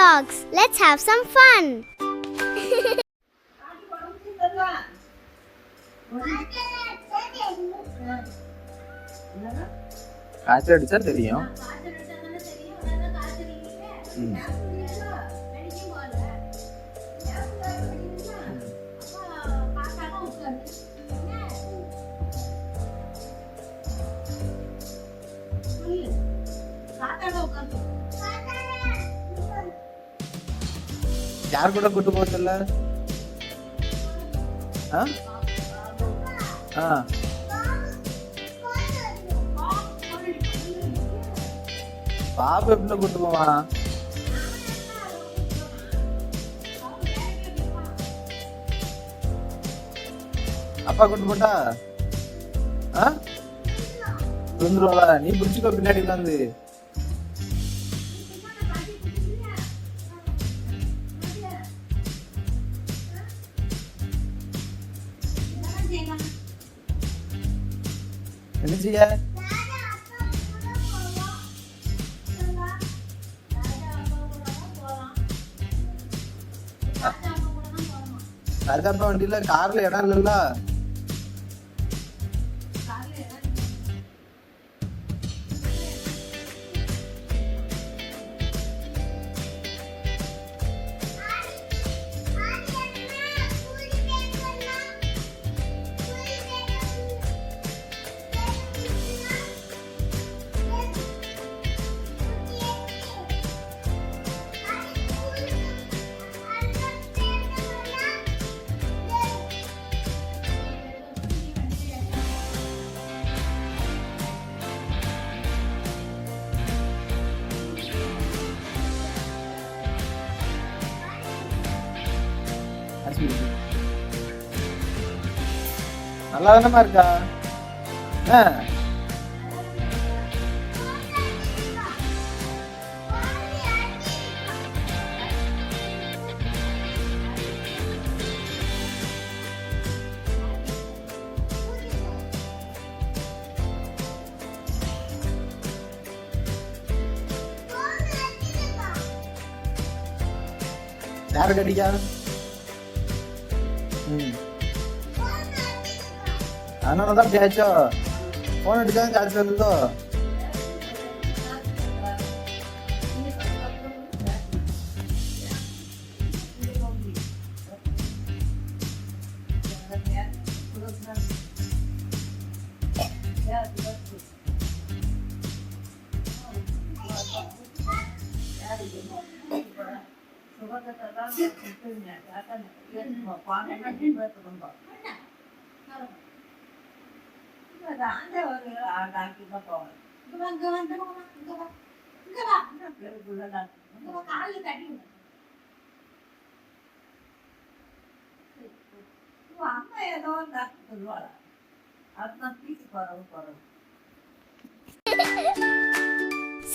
vlogs. Let's have some fun. காய்ச்சல் அடிச்சா தெரியும். யார் கூட கூட்டு போகல? பாபு எப்படி கூட்டு போவான்? அப்பா கூட்டு போட்டா வந்துருவாளா? நீ பிடிச்சுக்கோ பின்னாடி வந்து. என்ன செய்ய? ராஜாப்பா வண்டியில கார்ல இடம் இல்லல்ல. நல்லா தானமா இருக்கா? யாரு கடிக்கா? அதனாலதான் பேச்சோ போன் அடிச்சா சார்ஜ் வருதோ?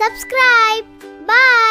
Subscribe. Bye.